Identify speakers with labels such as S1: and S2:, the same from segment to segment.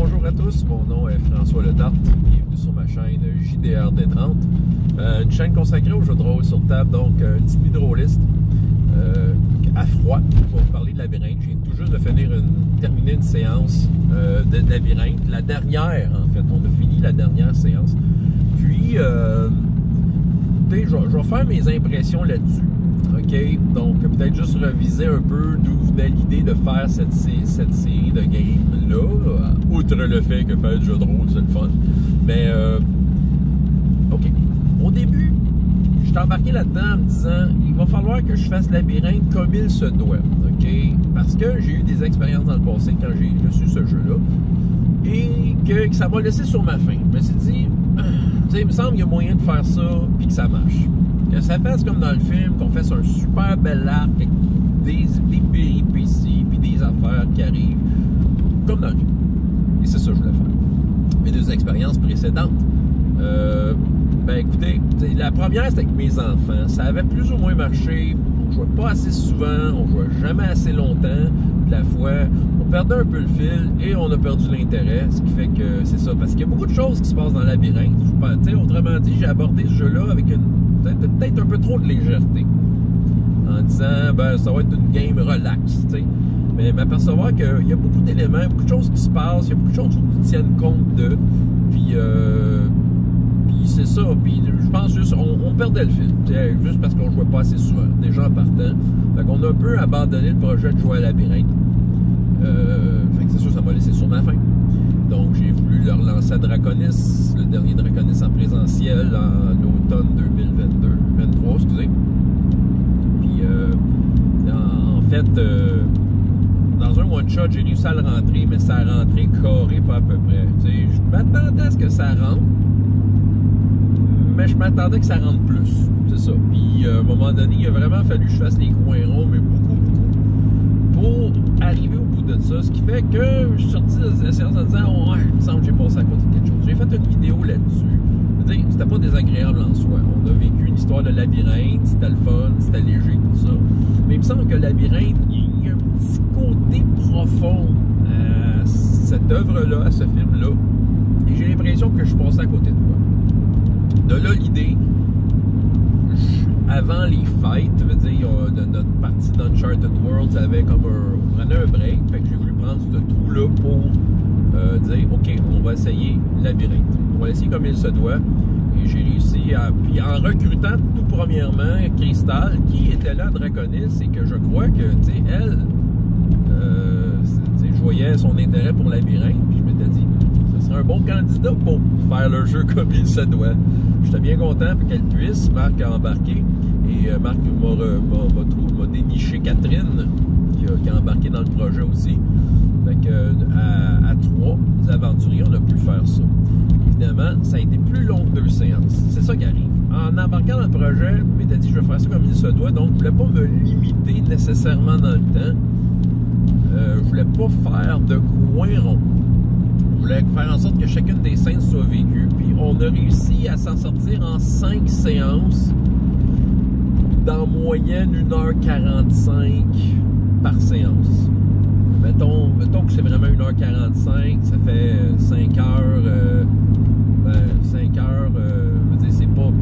S1: bonjour à tous, mon nom est François Letarte, bienvenue sur ma chaîne JDRD30, une chaîne consacrée aux jeux de rôle sur table, donc une petite vidéoliste à froid pour vous parler de labyrinthe. Je viens tout juste de terminer une séance de labyrinthe, la dernière en fait, on a fini la dernière séance, puis je vais faire mes impressions là-dessus. OK, donc peut-être juste reviser un peu d'où venait l'idée de faire cette série de games-là, outre le fait que faire du jeu de rôle, c'est le fun. Mais, OK, au début, je suis embarqué là-dedans en me disant, il va falloir que je fasse labyrinthe comme il se doit, OK? Parce que j'ai eu des expériences dans le passé quand j'ai reçu ce jeu-là, et que ça m'a laissé sur ma faim. Je me suis dit, tu sais, il me semble qu'il y a moyen de faire ça, puis que ça marche. Que ça fasse comme dans le film, qu'on fasse un super bel arc avec des péripéties puis des affaires qui arrivent, comme dans le film. Et c'est ça que je voulais faire. Mes deux expériences précédentes, ben écoutez, la première c'était avec mes enfants. Ça avait plus ou moins marché. On jouait pas assez souvent, on jouait jamais assez longtemps. De la fois, on perdait un peu le fil et on a perdu l'intérêt. Ce qui fait que c'est ça. Parce qu'il y a beaucoup de choses qui se passent dans le labyrinthe. Autrement dit, j'ai abordé ce jeu-là avec peut-être un peu trop de légèreté, en disant ben ça va être une game relax, tu sais. Mais m'apercevoir qu'il y a beaucoup d'éléments, beaucoup de choses qui se passent, il y a beaucoup de choses qui tiennent compte de, puis c'est ça, puis je pense juste on perdait le fil, juste parce qu'on jouait pas assez souvent, déjà en partant. Fait qu'on a un peu abandonné le projet de jouer à labyrinthe. Fait que c'est sûr, ça m'a laissé sur ma faim. Donc, j'ai voulu le relancer à Draconis, le dernier Draconis en présentiel en automne 2023, excusez. Puis, en fait, dans un one-shot, j'ai réussi à le rentrer, mais ça a rentré carré pas à peu près. T'sais, je m'attendais à ce que ça rentre, mais je m'attendais que ça rentre plus. C'est ça. Puis, à un moment donné, il a vraiment fallu que je fasse les coins ronds, mais beaucoup, pour arriver au bout de ça, ce qui fait que je suis sorti de la séance en disant ouais, il me semble que j'ai passé à côté de quelque chose. J'ai fait une vidéo là-dessus. C'était pas désagréable en soi. On a vécu une histoire de labyrinthe, c'était le fun, c'était léger, tout ça. Mais il me semble que le labyrinthe, il y a un petit côté profond à cette œuvre-là, à ce film-là. Et j'ai l'impression que je suis passé à côté de quoi. De là, l'idée, avant les fêtes, veut dire, de notre partie d'Uncharted Worlds avait comme on prenait un break, fait que j'ai voulu prendre ce trou-là pour dire, OK, on va essayer labyrinthe. On va essayer comme il se doit. Et j'ai réussi à... Puis en recrutant tout premièrement Crystal, qui était là à Draconis, et que je crois que, tu sais, elle, je voyais son intérêt pour labyrinthe, puis je m'étais dit, ce serait un bon candidat pour faire le jeu comme il se doit. J'étais bien content qu'elle puisse. Marc a embarqué et Marc m'a déniché Catherine qui a embarqué dans le projet aussi. Fait que à trois aventuriers, on a pu faire ça. Évidemment, ça a été plus long que 2 séances. C'est ça qui arrive. En embarquant dans le projet, je m'étais dit je vais faire ça comme il se doit, donc je voulais pas me limiter nécessairement dans le temps. Je voulais pas faire de coins ronds. Je voulais faire en sorte que chacune des scènes soit vécue. Puis on a réussi à s'en sortir en 5 séances, dans moyenne 1h45 par séance. Mettons que c'est vraiment 1h45, ça fait 5 heures. 5 heures, c'est pas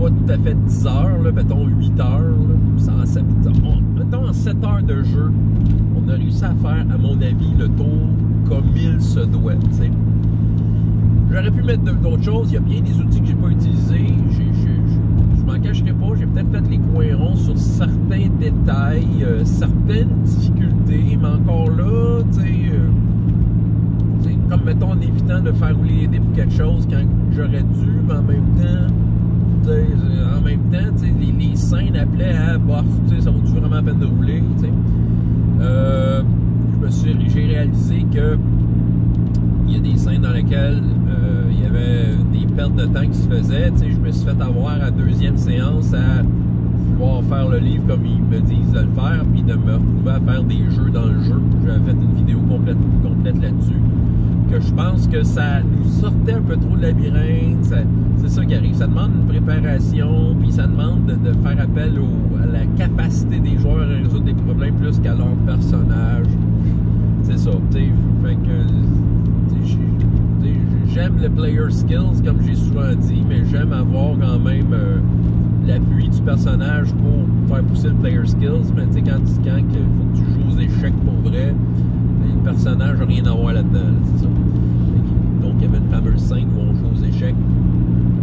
S1: tout à fait 10 heures, là, mettons 8 heures. Là, mettons en 7 heures de jeu, on a réussi à faire, à mon avis, le tour comme il se doit. T'sais. J'aurais pu mettre d'autres choses. Il y a bien des outils que j'ai pas utilisés. Je m'en cacherai pas. J'ai peut-être fait les coins ronds sur certains détails, certaines difficultés, mais encore là, tu sais, comme mettons en évitant de faire rouler les dés pour quelque chose quand j'aurais dû, mais en même temps, les scènes appelaient à bof, ça vaut-tu vraiment la peine de rouler, j'ai réalisé que il y a des scènes dans lesquelles il y avait des pertes de temps qui se faisaient. Je me suis fait avoir à la 2e séance à vouloir faire le livre comme ils me disent de le faire, puis de me retrouver à faire des jeux dans le jeu. J'avais fait une vidéo complète là-dessus. Que je pense que ça nous sortait un peu trop de labyrinthe. C'est ça qui arrive. Ça demande une préparation, puis ça demande de faire appel à la capacité des joueurs à résoudre des problèmes plus qu'à leur personnage. C'est ça. Fait que j'aime le player skills, comme j'ai souvent dit, mais j'aime avoir quand même l'appui du personnage pour faire pousser le player skills. Mais tu sais, quand il faut que tu joues aux échecs pour vrai, le personnage n'a rien à voir là-dedans, là, c'est ça. Donc, il y avait une fameuse scène où on joue aux échecs,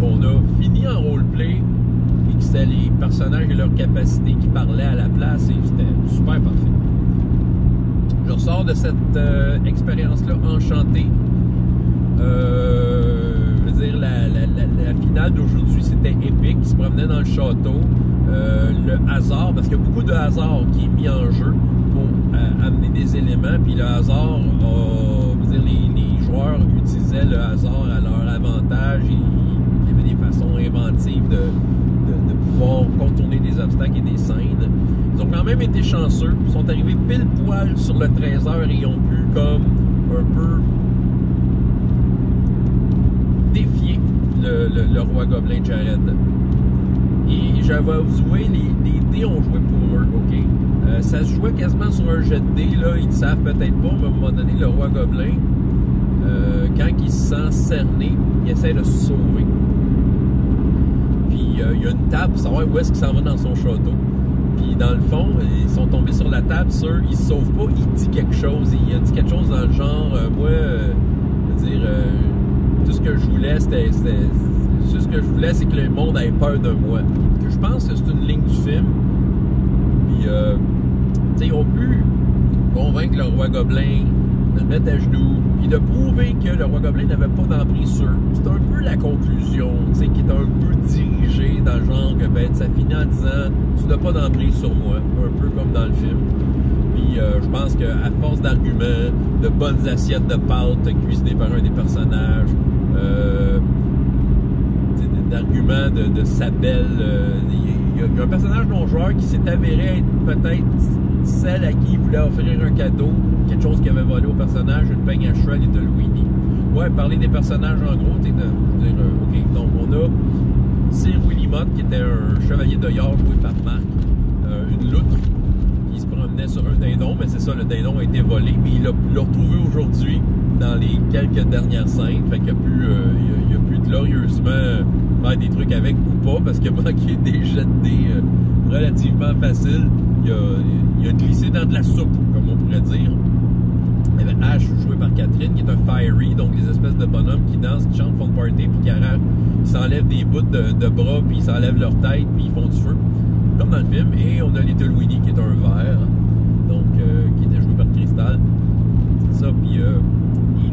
S1: qu'on a fini en roleplay, et que c'était les personnages et leurs capacités qui parlaient à la place, et c'était super parfait. Je ressors de cette expérience-là enchanté. Je veux dire, la finale d'aujourd'hui, c'était épique. Ils se promenaient dans le château. Le hasard, parce qu'il y a beaucoup de hasard qui est mis en jeu pour amener des éléments, puis le hasard, je veux dire, les joueurs utilisaient le hasard à leur avantage. Il y avait des façons inventives de pouvoir contourner des obstacles et des scènes. Ils ont quand même été chanceux. Ils sont arrivés pile poil sur le 13h et ils ont pu comme un peu défier le roi gobelin Jared. Et je vais vous jouer, les dés ont joué pour eux, ok? Ça se jouait quasiment sur un jet de dés, là, ils ne savent peut-être pas, mais à un moment donné, le roi gobelin, quand il se sent cerné, il essaie de se sauver. Puis il y a une table pour savoir où est-ce qu'il s'en va dans son château. Puis dans le fond, ils sont tombés sur la table, sûr, il se sauve pas, il dit quelque chose. Il a dit quelque chose dans le genre, moi, je veux dire, tout ce que je voulais, c'est que le monde ait peur de moi. Que je pense que c'est une ligne du film. Puis, tu sais, ils ont pu convaincre le roi gobelin de le mettre à genoux, puis de prouver que le roi gobelin n'avait pas d'emprise sur eux. C'est un peu la conclusion, tu sais, qui est un peu dirigée dans le genre que, ben, ça finit en disant « Tu n'as pas d'emprise sur moi », un peu comme dans le film. Puis je pense qu'à force d'arguments, de bonnes assiettes de pâtes cuisinées par un des personnages, d'arguments de sa belle... Il y a un personnage non-joueur qui s'est avéré être peut-être celle à qui il voulait offrir un cadeau, quelque chose qu'il avait volé au personnage, une peigne à cheval et de Louini. Ouais, parler des personnages en gros, je veux dire, ok, donc on a Sir Willy Mott qui était un chevalier de York joué par Marc, une loutre qui se promenait sur un dindon, mais c'est ça, le dindon a été volé, mais il l'a retrouvé aujourd'hui dans les quelques dernières scènes, fait qu'il n'y a plus glorieusement faire des trucs avec ou pas, parce qu'il a manqué des jets de dés relativement faciles. Il a glissé dans de la soupe, comme on pourrait dire. Il y avait Ash, joué par Catherine, qui est un fiery, donc les espèces de bonhommes qui dansent, qui chantent, font de party, puis qui arrachent, ils s'enlèvent des bouts de bras, puis ils s'enlèvent leur tête, puis ils font du feu, comme dans le film. Et on a Little Winnie, qui est un verre, donc qui était joué par Crystal. C'est ça, puis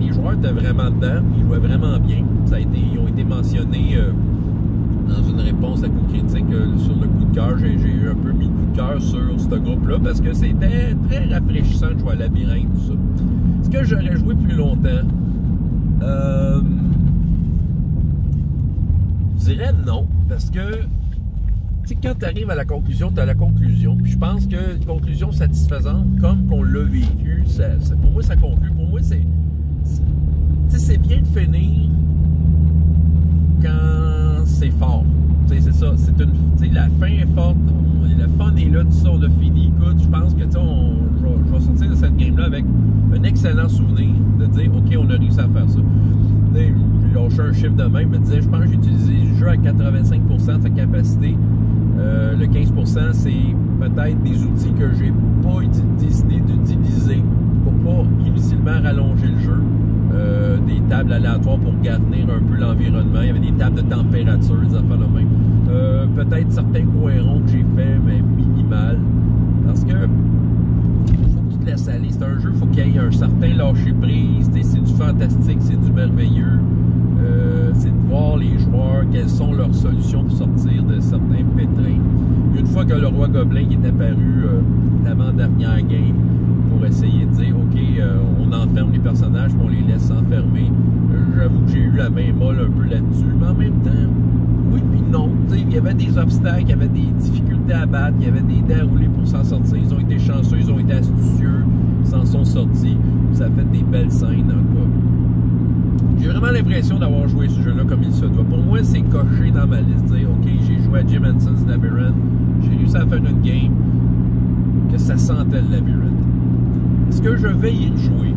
S1: les joueurs étaient vraiment dedans, ils jouaient vraiment bien. Ils ont été mentionnés dans une réponse à coup critique sur le coup de cœur. J'ai eu un peu mis le coup de cœur sur ce groupe-là parce que c'était très rafraîchissant de jouer à Labyrinthe, tout ça. Est-ce que j'aurais joué plus longtemps? Je dirais non, parce que tu sais, quand tu arrives à la conclusion, tu as la conclusion. Puis je pense que une conclusion satisfaisante, comme qu'on l'a vécu, pour moi, ça conclut. Pour moi, c'est bien de finir quand c'est fort. Tu sais, c'est ça. La fin est forte. Le fun est là, tout ça, on a fini. Écoute, je pense que je vais sortir de cette game-là avec un excellent souvenir de dire, OK, on a réussi à faire ça. J'ai lâché un chiffre de même, me disait, je pense que j'ai utilisé le jeu à 85% de sa capacité. Le 15%, c'est peut-être des outils que j'ai pas décidé d'utiliser pour pas inutilement rallonger le jeu. Des tables aléatoires pour garnir un peu l'environnement. Il y avait des tables de température, des affaires de même. Peut-être certains coins ronds que j'ai fait, mais minimal. Parce que faut que tu te laisses aller. C'est un jeu, il faut qu'il y ait un certain lâcher-prise. C'est du fantastique, c'est du merveilleux. C'est de voir les joueurs, quelles sont leurs solutions pour sortir de certains pétrins. Une fois que le roi gobelin est apparu l'avant-dernière game, pour essayer de dire, OK, on enferme les personnages, puis on les laisse s'enfermer. J'avoue que j'ai eu la main molle un peu là-dessus, mais en même temps, oui puis non. Il y avait des obstacles, il y avait des difficultés à battre, il y avait des dés à rouler pour s'en sortir. Ils ont été chanceux, ils ont été astucieux, ils s'en sont sortis. Ça a fait des belles scènes, en cas. J'ai vraiment l'impression d'avoir joué ce jeu-là comme il se doit. Pour moi, c'est coché dans ma liste. Dire, OK, j'ai joué à Jim Henson's Labyrinth, j'ai réussi à faire une game que ça sentait le labyrinthe. Est-ce que je vais y rejouer?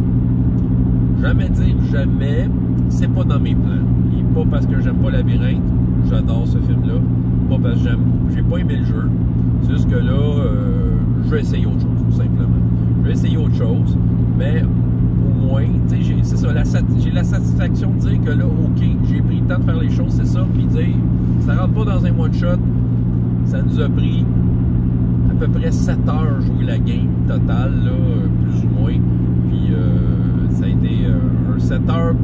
S1: Jamais dire jamais. c'est pas dans mes plans. Et pas parce que j'aime pas Labyrinthe, j'adore ce film-là. Pas parce que j'ai pas aimé le jeu. C'est juste que là, je vais essayer autre chose, tout simplement. Je vais essayer autre chose, mais au moins, tu sais, c'est ça, j'ai la satisfaction de dire que là, OK, j'ai pris le temps de faire les choses, c'est ça, puis dire, ça rentre pas dans un one-shot, ça nous a pris à peu près 7 heures jouer la game totale, là, plus ou moins, puis ça a été un 7 heures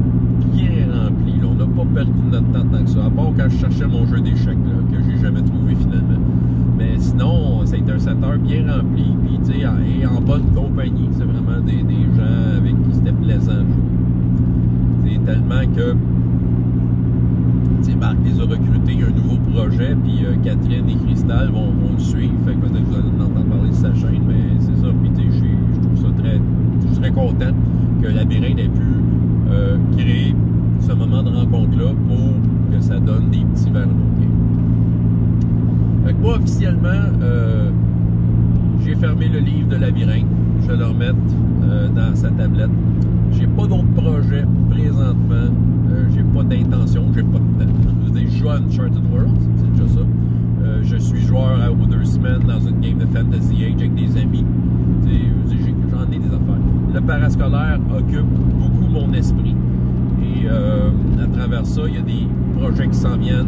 S1: bien rempli, là. On n'a pas perdu notre temps tant que ça, à part quand je cherchais mon jeu d'échecs, là, que j'ai jamais trouvé finalement. Mais sinon, ça a été un 7 heures bien rempli, puis tu sais, et en bonne compagnie. C'est vraiment des gens avec qui c'était plaisant de jouer. C'est tellement que, tu sais, Marc les a recrutés, il y a un nouveau projet, puis Catherine et Cristal vont le suivre. Fait que peut-être que vous allez en entendre parler de sa chaîne, mais c'est ça. Puis tu sais, je trouve ça je suis très content que Labyrinthe ait pu créer ce moment de rencontre-là pour que ça donne des petits verres d'eau. Fait que moi, officiellement, j'ai fermé le livre de Labyrinthe. Je vais le remettre dans sa tablette. J'ai pas d'autres projets présentement. J'ai pas d'intention, j'ai pas de temps. Je veux dire, je joue à Uncharted Worlds, c'est déjà ça. Je suis joueur aux 2 semaines dans une game de Fantasy Age avec des amis. J'en ai des affaires. Le parascolaire occupe beaucoup mon esprit. Et à travers ça, il y a des projets qui s'en viennent.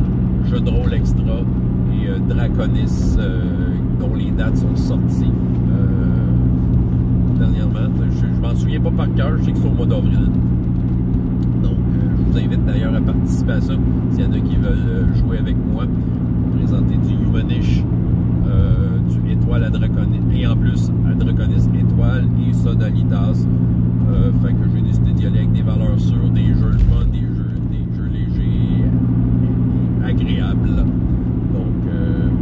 S1: Jeux de rôle extra. Et Draconis, dont les dates sont sorties dernièrement. Je m'en souviens pas par cœur, je sais que c'est au mois d'avril. Donc, je vous invite d'ailleurs à participer à ça, s'il y en a qui veulent jouer avec moi, pour présenter du Humanish, du Étoile à Draconis, et en plus, à Draconis Étoile et Sodalitas. Fait que j'ai décidé d'y aller avec des valeurs sûres, des jeux le fun, des jeux légers et agréables. Donc,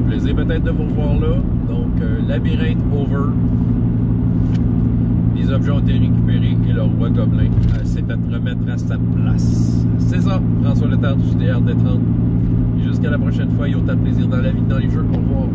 S1: plaisir peut-être de vous revoir là. Donc, Labyrinthe over. Les objets ont été récupérés et le roi gobelin s'est fait remettre à sa place. C'est ça, François Letard du JDR D30. Et jusqu'à la prochaine fois, il y a autant de plaisir dans la vie que dans les jeux. Au revoir.